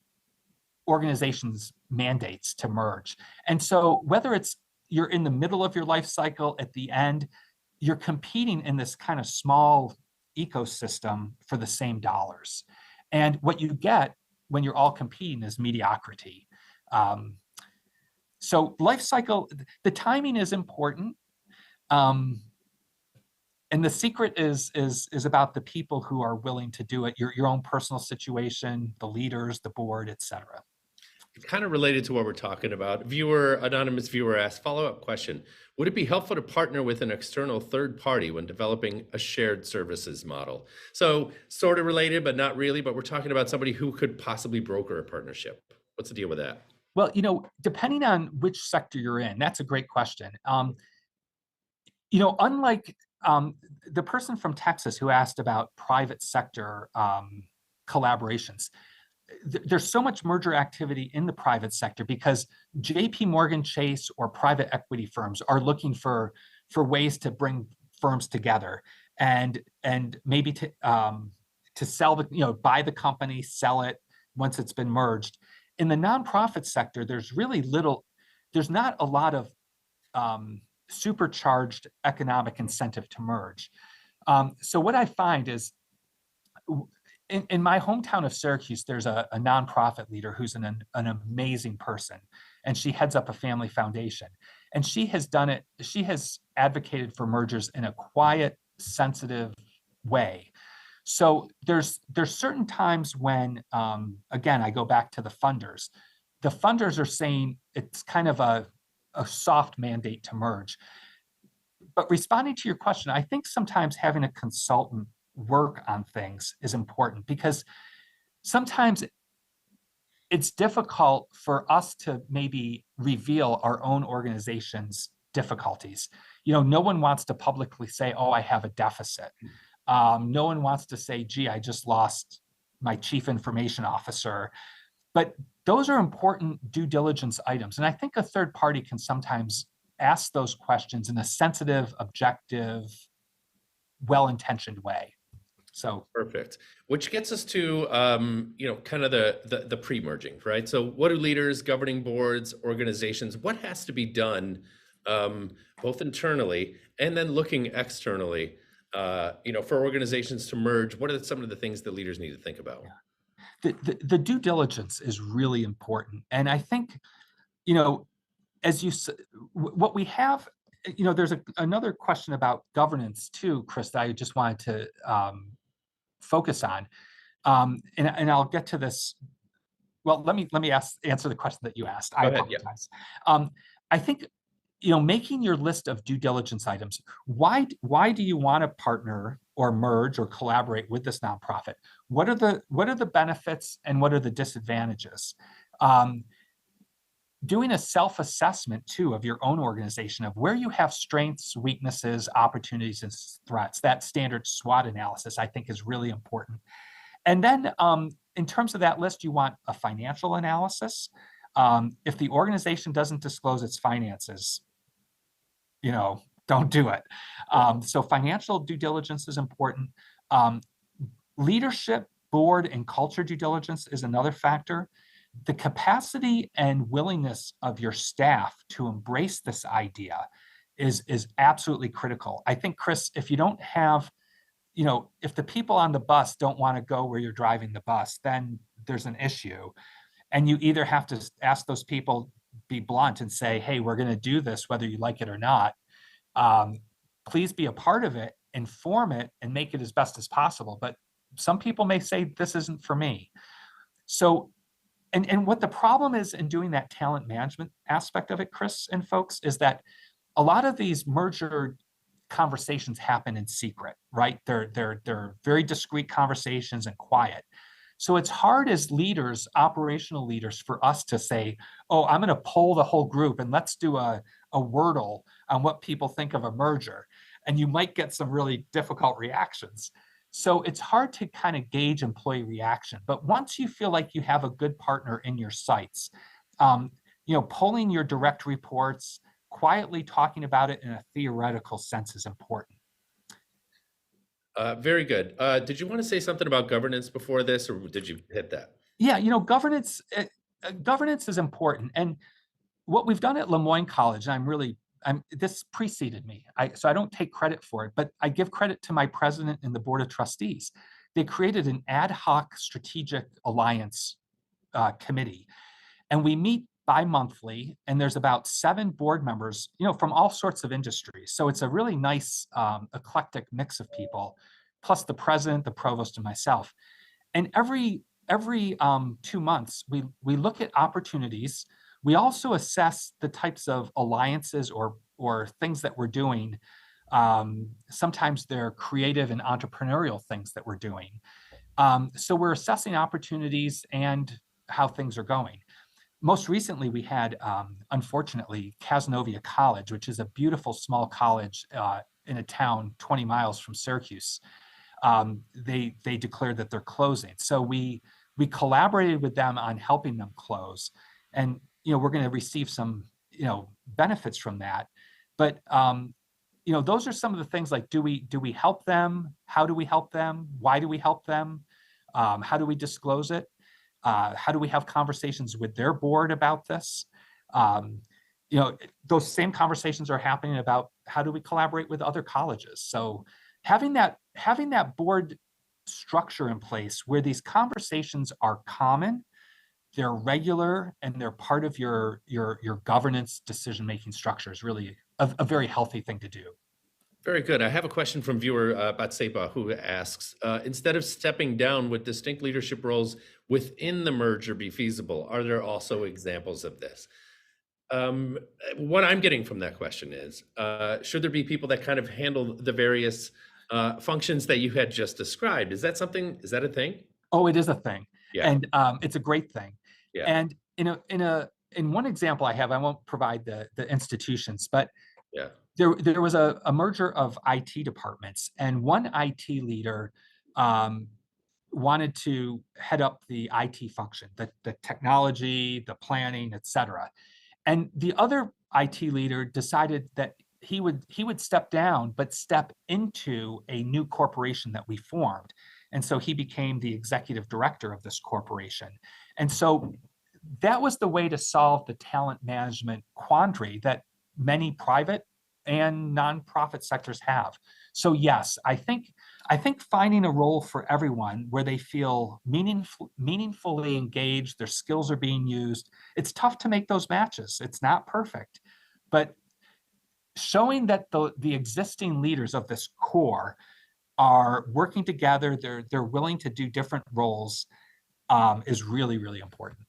organizations mandates to merge. And so whether it's you're in the middle of your life cycle, at the end, you're competing in this kind of small ecosystem for the same dollars. And what you get when you're all competing is mediocrity. So life cycle, the timing is important. And the secret is about the people who are willing to do it, your own personal situation, the leaders, the board, et cetera. Kind of related to what we're talking about. Anonymous viewer asked, follow-up question. Would it be helpful to partner with an external third party when developing a shared services model? So sort of related, but not really, but we're talking about somebody who could possibly broker a partnership. What's the deal with that? Well, depending on which sector you're in, that's a great question. Unlike the person from Texas who asked about private sector collaborations, there's so much merger activity in the private sector because JP Morgan Chase or private equity firms are looking for ways to bring firms together and maybe to sell buy the company, sell it once it's been merged. In the nonprofit sector, there's not a lot of supercharged economic incentive to merge. So what I find is in my hometown of Syracuse, there's a nonprofit leader who's an amazing person, and she heads up a family foundation. And she has done it. She has advocated for mergers in a quiet, sensitive way. So there's certain times when, again, I go back to the funders. The funders are saying it's kind of a soft mandate to merge. But responding to your question, I think sometimes having a consultant work on things is important, because sometimes it's difficult for us to maybe reveal our own organization's difficulties. No one wants to publicly say, oh, I have a deficit. No one wants to say, gee, I just lost my chief information officer. But those are important due diligence items. And I think a third party can sometimes ask those questions in a sensitive, objective, well-intentioned way. So Perfect. Which gets us to kind of the pre-merging, right? So what do leaders, governing boards, organizations, what has to be done both internally and then looking externally, for organizations to merge? What are some of the things that leaders need to think about? the due diligence is really important. And I think, as what we have, there's another question about governance too, Chris, that I just wanted to focus on. And I'll get to this. Well, let me answer the question that you asked. I Go ahead. Yeah. apologize. I think, making your list of due diligence items. Why do you want to partner or merge or collaborate with this nonprofit? What are the benefits and what are the disadvantages? Doing a self-assessment too of your own organization, of where you have strengths, weaknesses, opportunities, and threats. That standard SWOT analysis, I think, is really important. And then in terms of that list, you want a financial analysis. If the organization doesn't disclose its finances, don't do it. So financial due diligence is important. Leadership, board, and culture due diligence is another factor. The capacity and willingness of your staff to embrace this idea is absolutely critical. I think, Chris, if you don't have, if the people on the bus don't want to go where you're driving the bus, then there's an issue. And you either have to ask those people, be blunt and say, hey, we're going to do this, whether you like it or not. Please be a part of it, inform it, and make it as best as possible. But some people may say, this isn't for me. So, and what the problem is in doing that talent management aspect of it, Chris and folks, is that a lot of these merger conversations happen in secret, right? They're very discreet conversations and quiet. So it's hard as leaders, operational leaders, for us to say, oh, I'm going to poll the whole group and let's do a Wordle on what people think of a merger. And you might get some really difficult reactions. So it's hard to kind of gauge employee reaction. But once you feel like you have a good partner in your sights, polling your direct reports, quietly talking about it in a theoretical sense is important. Very good. Did you want to say something about governance before this, or did you hit that? Yeah, governance is important. And what we've done at Lemoyne College, and this preceded me, so I don't take credit for it, but I give credit to my president and the board of trustees. They created an ad hoc strategic alliance committee, and we meet bi-monthly, and there's about 7 board members, from all sorts of industries. So it's a really nice eclectic mix of people, plus the president, the provost, and myself. And every 2 months, we look at opportunities. We also assess the types of alliances or things that we're doing. Sometimes they're creative and entrepreneurial things that we're doing. So we're assessing opportunities and how things are going. Most recently, we had, unfortunately, Cazenovia College, which is a beautiful small college in a town 20 miles from Syracuse. They declared that they're closing. So we collaborated with them on helping them close. And we're going to receive some benefits from that. But those are some of the things, like, do we help them? How do we help them? Why do we help them? How do we disclose it? How do we have conversations with their board about this? Those same conversations are happening about how do we collaborate with other colleges. So having that board structure in place where these conversations are common, they're regular, and they're part of your governance decision-making structure is really a very healthy thing to do. Very good. I have a question from viewer Batseba who asks, instead of stepping down, would distinct leadership roles within the merger be feasible? Are there also examples of this? Um, what I'm getting from that question is, should there be people that kind of handle the various functions that you had just described? Is that something, is that a thing? Oh, it is a thing, Yeah, and it's a great thing. yeah, And in one example I have, I won't provide the institutions, but yeah. there was a merger of IT departments, and one IT leader um, wanted to head up the IT function, the technology, the planning, et cetera. And the other IT leader decided that he would step down, but step into a new corporation that we formed. And so he became the executive director of this corporation. And so that was the way to solve the talent management quandary that many private and nonprofit sectors have. So yes, I think finding a role for everyone where they feel meaningfully engaged, their skills are being used. It's tough to make those matches. It's not perfect, but showing that the existing leaders of this core are working together, they're willing to do different roles, is really, really important.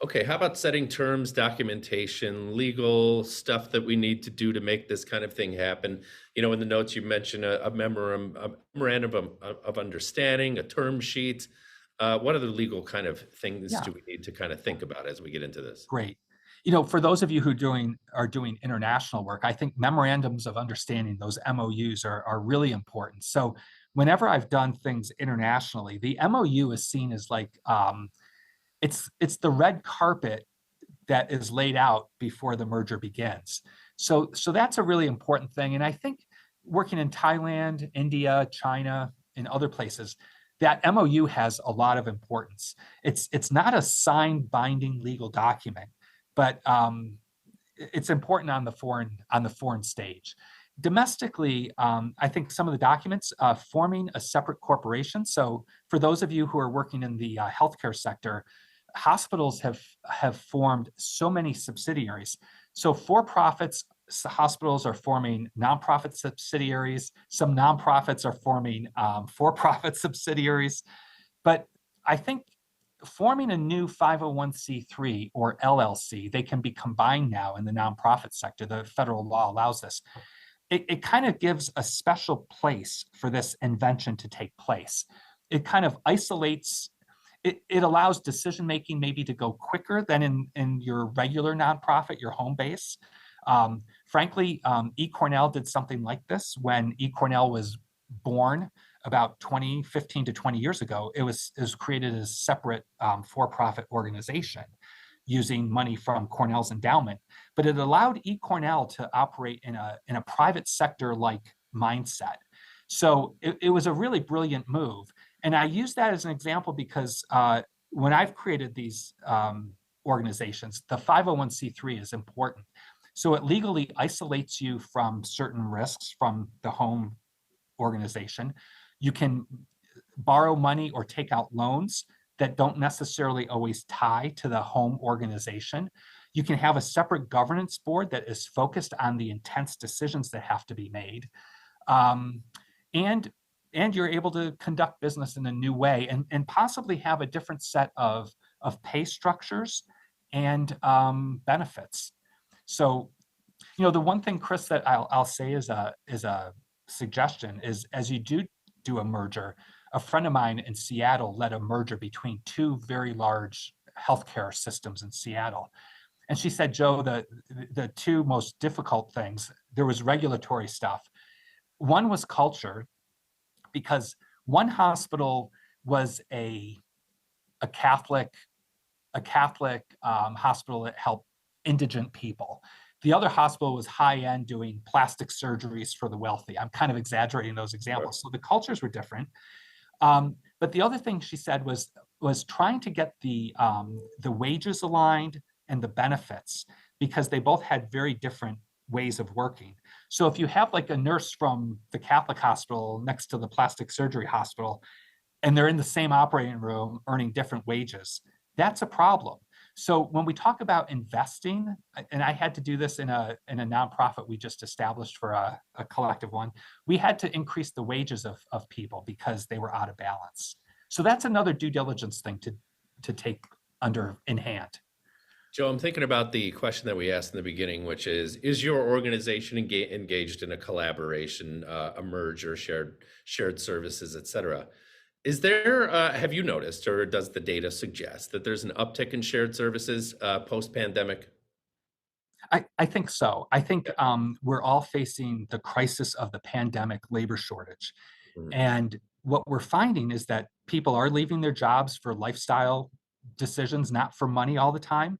Okay, how about setting terms, documentation, legal stuff that we need to do to make this kind of thing happen? You know, in the notes you mentioned a memorandum of understanding, a term sheet. What other legal kind of things Yeah. do we need to kind of think about as we get into this? Great. For those of you who are doing international work, I think memorandums of understanding, those MOUs are really important. So whenever I've done things internationally, the MOU is seen as like it's the red carpet that is laid out before the merger begins. So that's a really important thing. And I think working in Thailand, India, China, and other places, that MOU has a lot of importance. It's not a signed binding legal document, but it's important on the foreign stage. Domestically, I think some of the documents, forming a separate corporation. So for those of you who are working in the healthcare sector, hospitals have formed so many subsidiaries. So for-profits, hospitals are forming nonprofit subsidiaries. Some nonprofits are forming for-profit subsidiaries. But I think forming a new 501c3 or LLC, they can be combined now in the nonprofit sector. The federal law allows this. It kind of gives a special place for this invention to take place. It kind of isolates, it allows decision making maybe to go quicker than in your regular nonprofit, your home base. Frankly, eCornell did something like this when eCornell was born about 15 to 20 years ago. It was created as a separate for-profit organization using money from Cornell's endowment, but it allowed eCornell to operate in a private sector like mindset. So it was a really brilliant move. And I use that as an example because when I've created these organizations, the 501c3 is important. So it legally isolates you from certain risks from the home organization. You can borrow money or take out loans that don't necessarily always tie to the home organization. You can have a separate governance board that is focused on the intense decisions that have to be made. And you're able to conduct business in a new way and possibly have a different set of pay structures and benefits. So, the one thing, Chris, that I'll say is a suggestion is, as you do a merger, a friend of mine in Seattle led a merger between two very large healthcare systems in Seattle. And she said, Joe, the two most difficult things, there was regulatory stuff. One was culture, because one hospital was a Catholic hospital that helped indigent people. The other hospital was high-end, doing plastic surgeries for the wealthy. I'm kind of exaggerating those examples. So the cultures were different. But the other thing she said was trying to get the wages aligned and the benefits, because they both had very different ways of working. So if you have like a nurse from the Catholic hospital next to the plastic surgery hospital, and they're in the same operating room earning different wages, that's a problem. So when we talk about investing, and I had to do this in a nonprofit we just established for a collective one, we had to increase the wages of people because they were out of balance. So that's another due diligence thing to take under in hand. Joe, I'm thinking about the question that we asked in the beginning, which is your organization engaged in a collaboration, a merger, shared services, et cetera? Is there, have you noticed, or does the data suggest that there's an uptick in shared services post-pandemic? I think so. I think Yeah. we're all facing the crisis of the pandemic labor shortage. Mhm. And what we're finding is that people are leaving their jobs for lifestyle decisions, not for money all the time.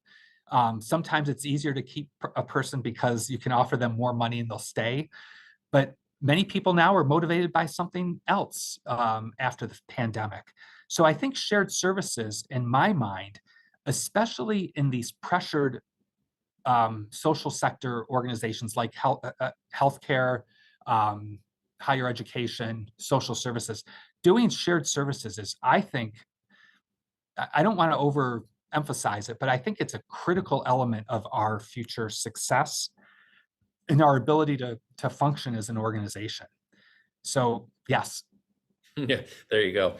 Sometimes it's easier to keep a person because you can offer them more money and they'll stay. But many people now are motivated by something else after the pandemic. So I think shared services, in my mind, especially in these pressured social sector organizations like healthcare, um, higher education, social services, doing shared services is, I think, I don't want to overemphasize it, but I think it's a critical element of our future success and our ability to function as an organization. So yes. Yeah, there you go.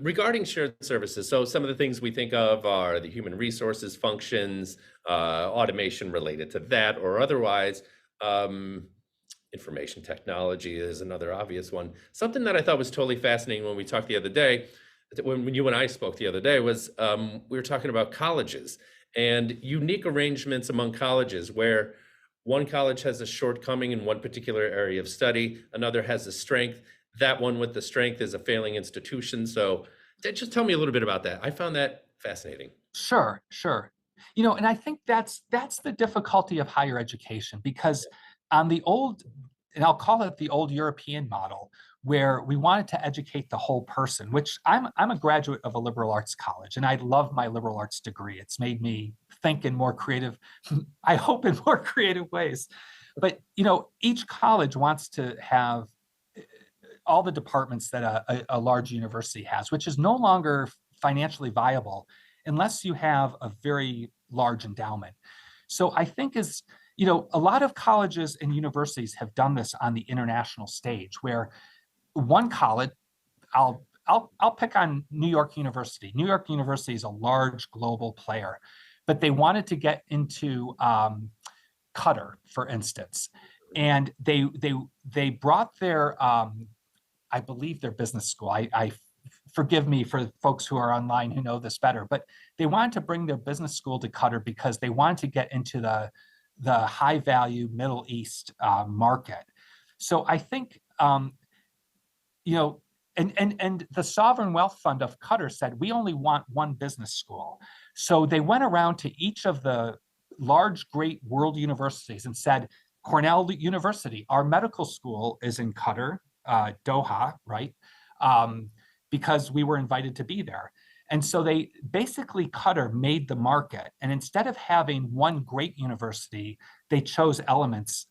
Regarding shared services, so some of the things we think of are the human resources functions, automation related to that or otherwise. Um, Information technology is another obvious one. Something that I thought was totally fascinating when we talked the other day, when you and I spoke the other day, was we were talking about colleges and unique arrangements among colleges where one college has a shortcoming in one particular area of study, another has a strength. That one with the strength is a failing institution. So just tell me a little bit about that. I found that fascinating. Sure, sure. And I think that's the difficulty of higher education because on the old, and I'll call it the old European model, where we wanted to educate the whole person, which I'm a graduate of a liberal arts college, and I love my liberal arts degree. It's made me think in more creative, I hope in more creative ways. But each college wants to have all the departments that a large university has, which is no longer financially viable unless you have a very large endowment. So I think a lot of colleges and universities have done this on the international stage where one college, I'll pick on New York University. New York University is a large global player, but they wanted to get into Qatar, for instance, and they brought their I believe their business school. I forgive me for folks who are online who know this better, but they wanted to bring their business school to Qatar because they wanted to get into the high value Middle East market. So I think you know, and the sovereign wealth fund of Qatar said we only want one business school. So they went around to each of the large, great world universities and said, Cornell University, our medical school is in Qatar, Doha, right? Um, because we were invited to be there. And so they basically Qatar made the market. And instead of having one great university, they chose elements.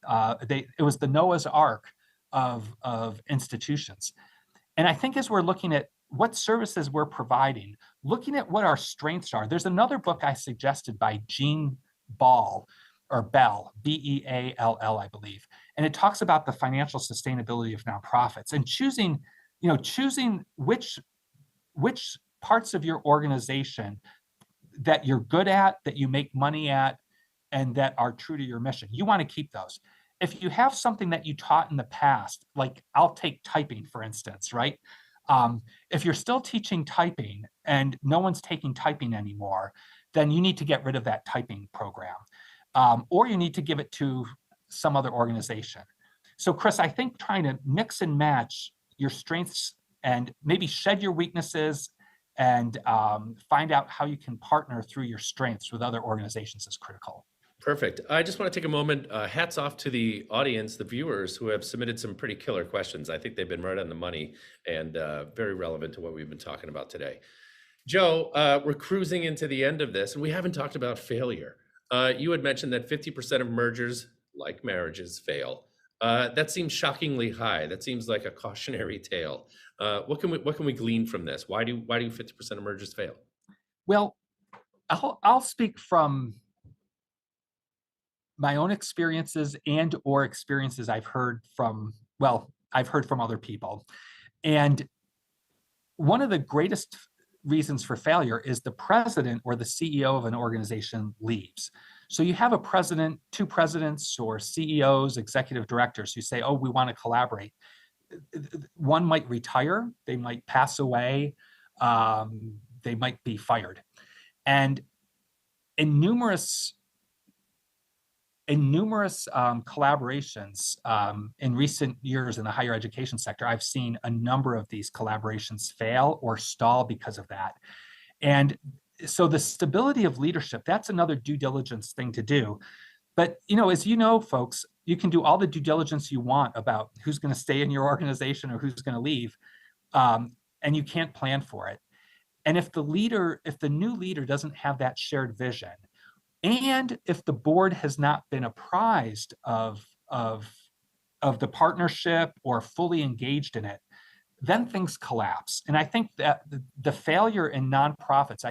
It was the Noah's Ark of institutions. And I think as we're looking at what services we're providing, looking at what our strengths are, there's another book I suggested by Jean Ball or Bell, Beall, I believe. And it talks about the financial sustainability of nonprofits and choosing which parts of your organization that you're good at, that you make money at, and that are true to your mission. You want to keep those. If you have something that you taught in the past, like I'll take typing, for instance, right? If you're still teaching typing and no one's taking typing anymore, then you need to get rid of that typing program. Or you need to give it to some other organization. So Chris, I think trying to mix and match your strengths and maybe shed your weaknesses and find out how you can partner through your strengths with other organizations is critical. Perfect. I just want to take a moment. Hats off to the audience, the viewers who have submitted some pretty killer questions. I think they've been right on the money and very relevant to what we've been talking about today. Joe, we're cruising into the end of this, and we haven't talked about failure. You had mentioned that 50% of mergers, like marriages, fail. That seems shockingly high. That seems like a cautionary tale. What can we glean from this? Why do 50% of mergers fail? Well, I'll speak from my own experiences and or experiences I've heard from, well, I've heard from other people. And one of the greatest reasons for failure is the president or the CEO of an organization leaves. So you have a president, two presidents, or CEOs, executive directors who say, oh, we want to collaborate. One might retire, they might pass away, they might be fired. And in numerous collaborations in recent years in the higher education sector, I've seen a number of these collaborations fail or stall because of that. And so the stability of leadership, that's another due diligence thing to do. But, as you know, folks, you can do all the due diligence you want about who's going to stay in your organization or who's going to leave, and you can't plan for it. And if the new leader doesn't have that shared vision, and if the board has not been apprised of the partnership or fully engaged in it, then things collapse. And I think that the failure in nonprofits,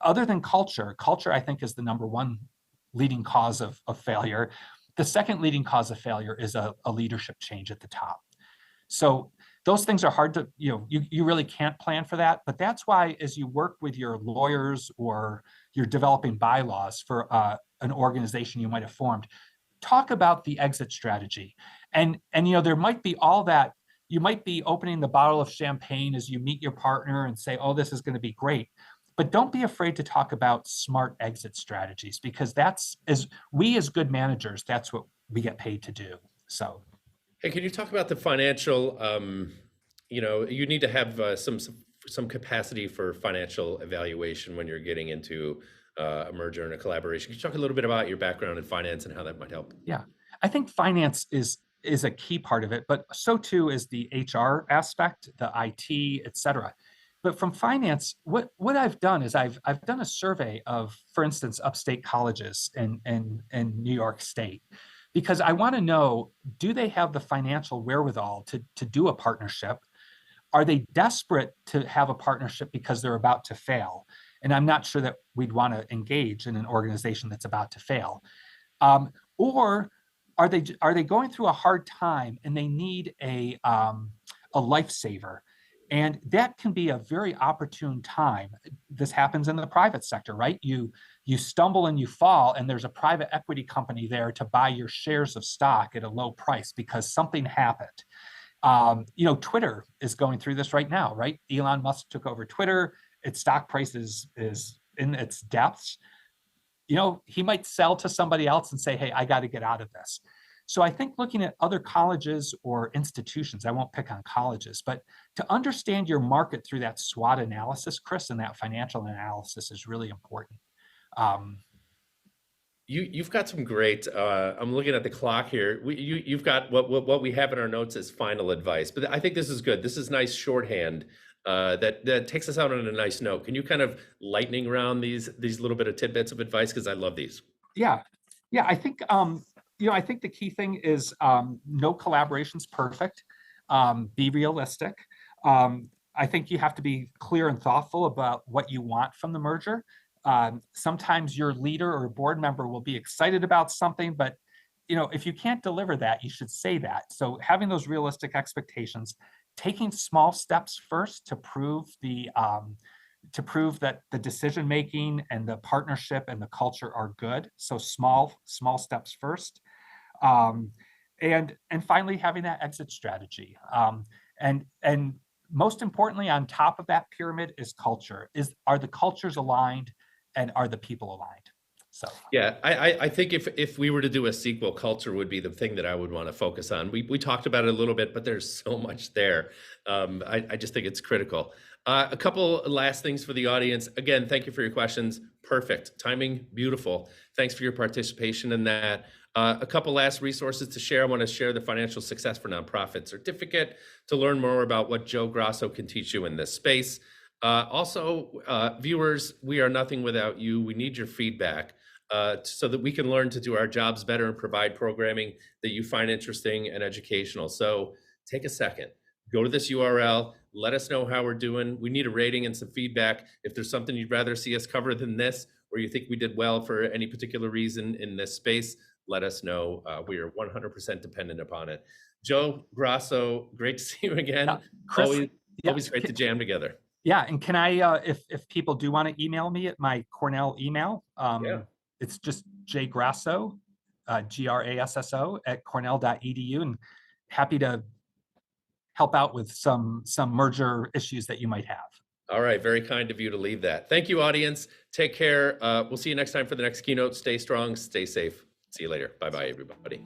other than culture, I think is the number one leading cause of failure. The second leading cause of failure is a leadership change at the top. So those things are hard to, you really can't plan for that. But that's why, as you work with your lawyers or you're developing bylaws for an organization you might have formed, talk about the exit strategy. And there might be all that. You might be opening the bottle of champagne as you meet your partner and say, oh, this is going to be great. But don't be afraid to talk about smart exit strategies, because as good managers, that's what we get paid to do. So. Hey, can you talk about the financial, you need to have some capacity for financial evaluation when you're getting into a merger and a collaboration. Can you talk a little bit about your background in finance and how that might help? Yeah, I think finance is a key part of it, but so too is the HR aspect, the IT, et cetera. But from finance, what I've done is I've done a survey of, for instance, upstate colleges in New York State, because I want to know, do they have the financial wherewithal to do a partnership? Are they desperate to have a partnership because they're about to fail? And I'm not sure that we'd want to engage in an organization that's about to fail. Or are they going through a hard time and they need a lifesaver? And that can be a very opportune time. This happens in the private sector, right? You stumble and you fall, and there's a private equity company there to buy your shares of stock at a low price because something happened. Twitter is going through this right now, right? Elon Musk took over Twitter. Its stock price is in its depths. He might sell to somebody else and say, hey, I got to get out of this. So I think looking at other colleges or institutions, I won't pick on colleges, but to understand your market through that SWOT analysis, Chris, and that financial analysis is really important. You've got some great. I'm looking at the clock here. You've got what we have in our notes as final advice, but I think this is good. This is nice shorthand that takes us out on a nice note. Can you kind of lightning round these little bit of tidbits of advice, because I love these? Yeah. I think I think the key thing is no collaboration's perfect. Be realistic. I think you have to be clear and thoughtful about what you want from the merger. Sometimes your leader or board member will be excited about something, but if you can't deliver that, you should say that. So having those realistic expectations, taking small steps first to prove that the decision making and the partnership and the culture are good. So small steps first, and finally having that exit strategy. And most importantly, on top of that pyramid is culture. Are the cultures aligned, and are the people aligned? So yeah, I think if we were to do a sequel, culture would be the thing that I would want to focus on. We talked about it a little bit, but there's so much there. I just think it's critical. A couple last things for the audience. Again, thank you for your questions. Perfect timing, beautiful. Thanks for your participation in that. A couple last resources to share. I want to share the Financial Success for Nonprofit certificate to learn more about what Joe Grasso can teach you in this space. Also, viewers, we are nothing without you. We need your feedback so that we can learn to do our jobs better and provide programming that you find interesting and educational. So take a second, go to this URL, Let us know how we're doing. We need a rating and some feedback. If there's something you'd rather see us cover than this, or you think we did well for any particular reason in this space, let us know. We are 100% dependent upon it. Joe Grasso, great to see you again. Chris, Always great to jam together. Yeah, and can I, if people do want to email me at my Cornell email, it's just jgrasso, Grasso at cornell.edu, and happy to help out with some merger issues that you might have. All right, very kind of you to leave that. Thank you, audience. Take care. We'll see you next time for the next keynote. Stay strong, stay safe. See you later. Bye-bye, everybody.